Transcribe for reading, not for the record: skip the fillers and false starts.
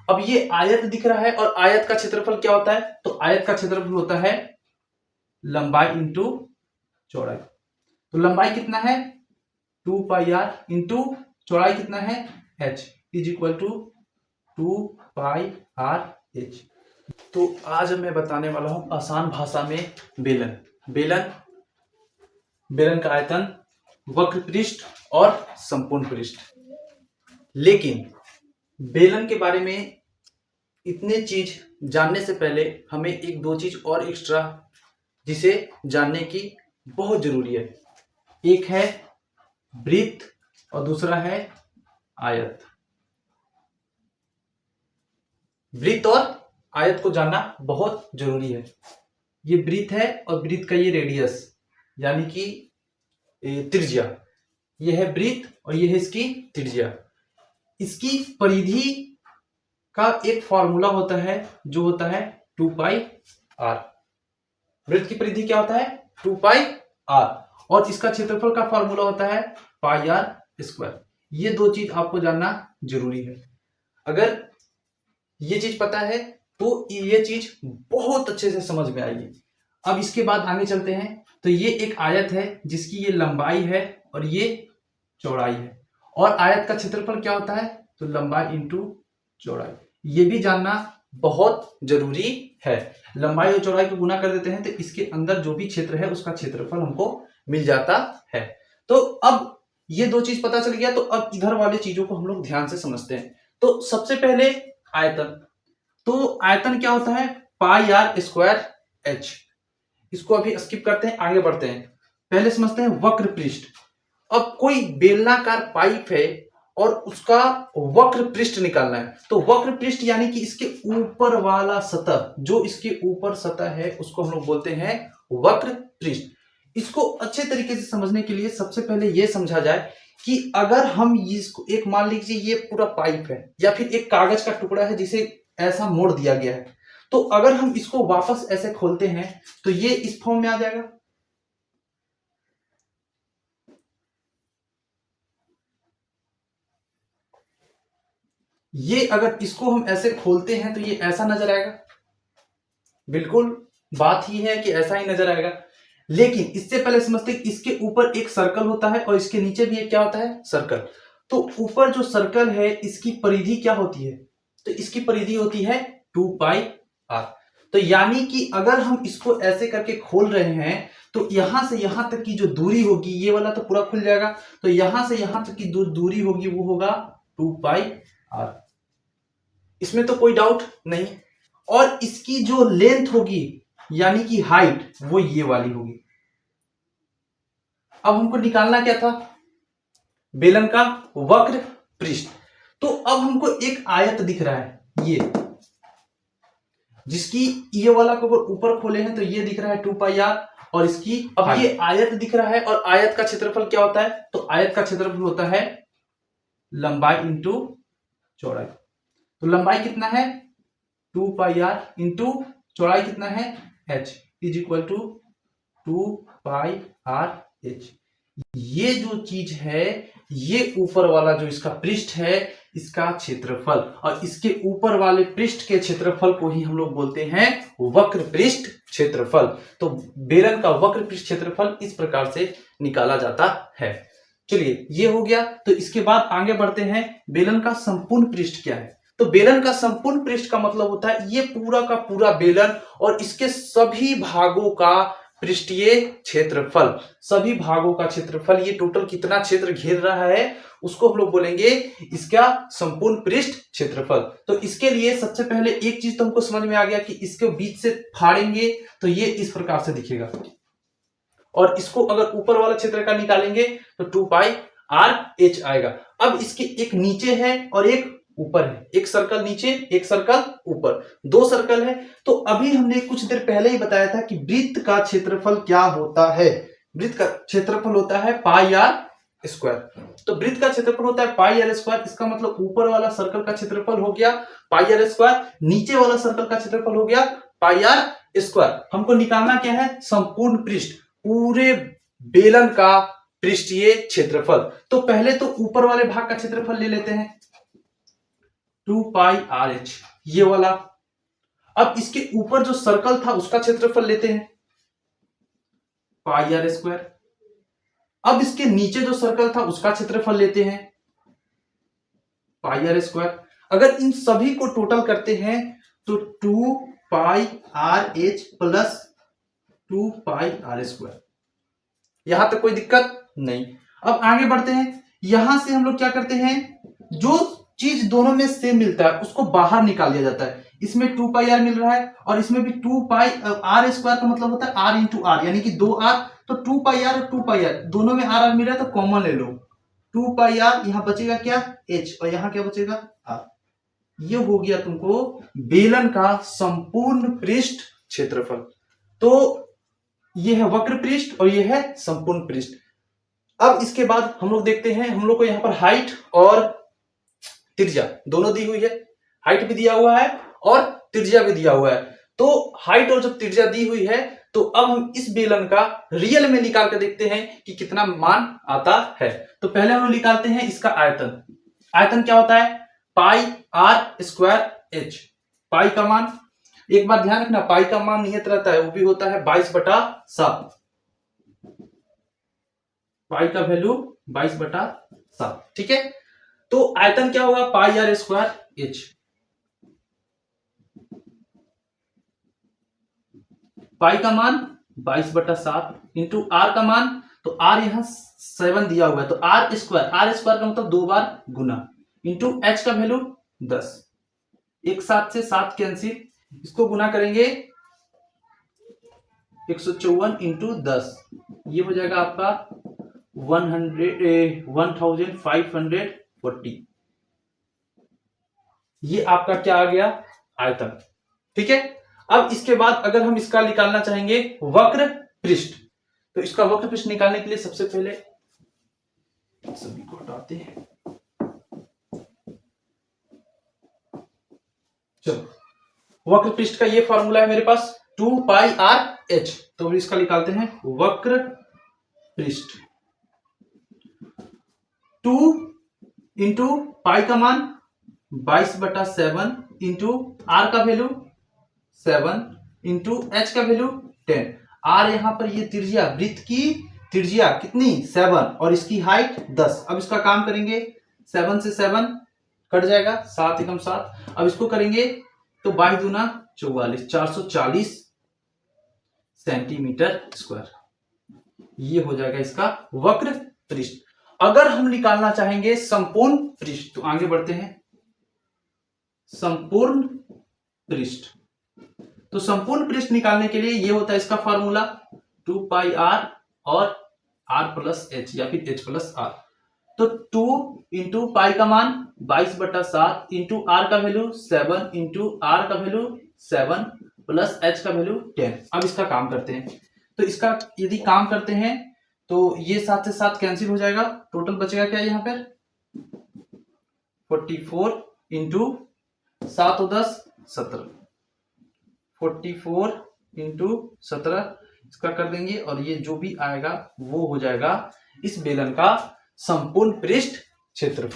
अब ये आयत दिख रहा है और आयत का क्षेत्रफल क्या होता है? तो आयत का क्षेत्रफल होता है लंबाई इंटू चौड़ाई। तो लंबाई कितना है? 2 पाई आर इंटू चौड़ाई कितना है? h is equal to 2 pi r h. तो आज मैं बताने वाला हूं आसान भाषा में बेलन। बेलन बेलन का आयतन, वक्र पृष्ठ और संपूर्ण पृष्ठ। लेकिन बेलन के बारे में इतने चीज जानने से पहले हमें एक दो चीज और एक्स्ट्रा जिसे जानने की बहुत जरूरी है। एक है वृत्त और दूसरा है आयत। वृत्त और आयत को जानना बहुत जरूरी है। ये वृत्त है और वृत्त का ये रेडियस यानी कि त्रिज्या, ये है वृत्त और ये है इसकी त्रिज्या। इसकी परिधि का एक फॉर्मूला होता है जो होता है 2 पाई आर। वृत्त की परिधि क्या होता है? 2 पाई आर। और इसका क्षेत्रफल का फॉर्मूला होता है पाई आर स्क्वायर। ये दो चीज आपको जानना जरूरी है। अगर ये चीज पता है तो ये चीज बहुत अच्छे से समझ में आएगी। अब इसके बाद आगे चलते हैं। तो ये एक आयत है जिसकी ये लंबाई है और ये चौड़ाई है। और आयत का क्षेत्रफल क्या होता है? तो लंबाई इंटू चौड़ाई। ये भी जानना बहुत जरूरी है। लंबाई और चौड़ाई को गुना कर देते हैं तो इसके अंदर जो भी क्षेत्र है उसका क्षेत्रफल हमको मिल जाता है। तो अब ये दो चीज पता चल गया। तो अब इधर वाली चीजों को हम लोग ध्यान से समझते हैं। तो सबसे पहले आयतन। तो आयतन क्या होता है? पाई आर स्क्वायर एच। इसको अभी स्किप करते हैं, आगे बढ़ते हैं। पहले समझते हैं वक्र पृष्ठ। अब कोई बेलनाकार पाइप है और उसका वक्र पृष्ठ निकालना है। तो वक्र पृष्ठ यानी कि इसके ऊपर वाला सतह, जो इसके ऊपर सतह है उसको हम लोग बोलते हैं वक्र पृष्ठ। इसको अच्छे तरीके से समझने के लिए सबसे पहले यह समझा जाए कि अगर हम इसको एक मान लीजिए ये पूरा पाइप है या फिर एक कागज का टुकड़ा है जिसे ऐसा मोड़ दिया गया है। तो अगर हम इसको वापस ऐसे खोलते हैं तो ये इस फॉर्म में आ जाएगा। ये अगर इसको हम ऐसे खोलते हैं तो ये ऐसा नजर आएगा। बिल्कुल बात ही है कि ऐसा ही नजर आएगा। लेकिन इससे पहले समझते हैं इसके ऊपर एक सर्कल होता है और इसके नीचे भी एक क्या होता है? सर्कल। तो ऊपर जो सर्कल है इसकी परिधि क्या होती है? तो इसकी परिधि होती है 2 पाई आर। तो यानी कि अगर हम इसको ऐसे करके खोल रहे हैं तो यहां से यहां तक की जो दूरी होगी, ये वाला तो पूरा खुल जाएगा, तो यहां से यहां तक की दूरी होगी वो होगा 2 पाई आर। इसमें तो कोई डाउट नहीं। और इसकी जो लेंथ होगी यानी कि हाइट वो ये वाली होगी। अब हमको निकालना क्या था? बेलन का वक्र पृष्ठ। तो अब हमको एक आयत दिख रहा है ये, जिसकी ये वाला को अगर ऊपर खोले हैं तो ये दिख रहा है 2 पाई आर। और इसकी अब ये आयत दिख रहा है और आयत का क्षेत्रफल क्या होता है? तो आयत का क्षेत्रफल होता है लंबाई इंटू चौड़ाई। तो लंबाई कितना है? 2 पाई आर इंटू चौड़ाई कितना है? h is equal to 2 pi r h. ये जो चीज है ये ऊपर वाला जो इसका पृष्ठ है इसका क्षेत्रफल, और इसके ऊपर वाले पृष्ठ के क्षेत्रफल को ही हम लोग बोलते हैं वक्र पृष्ठ क्षेत्रफल। तो बेलन का वक्र पृष्ठ क्षेत्रफल इस प्रकार से निकाला जाता है। चलिए ये हो गया। तो इसके बाद आगे बढ़ते हैं। बेलन का संपूर्ण पृष्ठ क्या है? तो बेलन का संपूर्ण पृष्ठ का मतलब होता है ये पूरा का पूरा बेलन और इसके सभी भागों का पृष्ठीय क्षेत्रफल। सभी भागों का क्षेत्रफल, ये टोटल कितना क्षेत्र घेर रहा है उसको हम लोग बोलेंगे इसका संपूर्ण पृष्ठ क्षेत्रफल। तो इसके लिए सबसे पहले एक चीज तो हमको समझ में आ गया कि इसके बीच से फाड़ेंगे तो ये इस प्रकार से दिखेगा, और इसको अगर ऊपर वाला क्षेत्र का निकालेंगे तो 2 पाई आर एच आएगा। अब इसके एक नीचे है और एक ऊपर है, एक सर्कल नीचे एक सर्कल ऊपर, दो सर्कल है। तो अभी हमने कुछ देर पहले ही बताया था कि वृत्त का क्षेत्रफल क्या होता है। वृत्त का क्षेत्रफल होता है पाई आर स्क्वायर। तो वृत्त का क्षेत्रफल होता है पाई आर स्क्वायर। इसका मतलब ऊपर वाला सर्कल का क्षेत्रफल हो गया पाई आर स्क्वायर, नीचे वाला सर्कल का क्षेत्रफल हो गया पाई आर स्क्वायर। हमको निकालना क्या है? संपूर्ण पृष्ठ, पूरे बेलन का पृष्ठीय क्षेत्रफल। तो पहले तो ऊपर वाले भाग का क्षेत्रफल ले लेते हैं। 2πRH, ये वाला। अब इसके ऊपर जो सर्कल था उसका क्षेत्रफल लेते हैं, πr²। अब इसके नीचे जो सर्कल था उसका क्षेत्रफल लेते हैं, πr²। अगर इन सभी को टोटल करते हैं तो 2πRH प्लस 2πr²। यहां तक कोई दिक्कत नहीं। अब आगे बढ़ते हैं। यहां से हम लोग क्या करते हैं, जो चीज दोनों में सेम मिलता है उसको बाहर निकाल दिया जाता है। इसमें 2πr मिल रहा है और इसमें भी 2πr² का मतलब होता है r इंटू आर, यानी कि 2r। तो 2πr और 2πr दोनों में r मिल रहा है तो कॉमन ले लो। 2πr, यहां बचेगा क्या, h, और यहां क्या बचेगा, r। ये हो गया तुमको बेलन का संपूर्ण पृष्ठ क्षेत्रफल। तो ये है वक्र पृष्ठ और ये है संपूर्ण पृष्ठ। अब इसके बाद हम लोग देखते हैं, हम लोग को यहाँ पर हाइट और त्रिज्या दोनों दी हुई है। हाइट भी दिया हुआ है और त्रिज्या भी दिया हुआ है। तो हाइट और जब त्रिज्या दी हुई है तो अब हम इस बेलन का रियल में निकाल कर देखते हैं कि कितना मान आता है। तो पहले हम लोग निकालते हैं इसका आयतन। आयतन क्या होता है, πr²h। पाई का मान, एक बार ध्यान रखना, पाई का मान नियत रहता है, वो भी होता है 22/7। पाई का वैल्यू 22/7, ठीक है। तो आयतन क्या होगा, πr²h। पाई का मान 22/7 इंटू आर का मान, तो आर यहां 7 दिया हुआ है तो r² का मतलब 2 बार गुना, इंटू h का वैल्यू 10। एक 7 से 7 कैंसिल, इसको गुना करेंगे 154 इंटू 10, ये हो जाएगा आपका 1540। ये आपका क्या आ गया, आयतन, ठीक है। अब इसके बाद अगर हम इसका निकालना चाहेंगे वक्र पृष्ठ, तो इसका वक्र पृष्ठ निकालने के लिए सबसे पहले सभी को हटाते हैं। चलो, वक्र पृष्ठ का ये फॉर्मूला है मेरे पास 2πRH। तो हम इसका निकालते हैं वक्र पृष्ठ। 2 इंटू पाई का मान 22/7 इंटू आर का वैल्यू 7 इंटू एच का वैल्यू 10। आर यहां पर ये त्रिज्या, वृत्त की त्रिज्या कितनी, 7, और इसकी हाइट 10। अब इसका काम करेंगे, 7 से 7 कट जाएगा, 7 एकम 7। अब इसको करेंगे तो 22 दूना 44, 440 सेंटीमीटर स्क्वायर। ये हो जाएगा इसका वक्र पृष्ठ। अगर हम निकालना चाहेंगे संपूर्ण पृष्ठ, तो आगे बढ़ते हैं। संपूर्ण पृष्ठ, तो संपूर्ण पृष्ठ निकालने के लिए ये होता है इसका फॉर्मूला 2πr और r प्लस h, या फिर h प्लस r। तो 2 इंटू पाई का मान 22/7 इंटू आर का वैल्यू 7 इंटू आर का वैल्यू 7 प्लस h का वैल्यू 10। अब इसका काम करते हैं, तो इसका यदि काम करते हैं तो ये 7 से 7 कैंसिल हो जाएगा, टोटल बचेगा क्या यहाँ पर 44 इंटू 7 और 10 17, 44 इंटू 17 इसका कर देंगे, और ये जो भी आएगा वो हो जाएगा इस बेलन का संपूर्ण पृष्ठ क्षेत्रफल।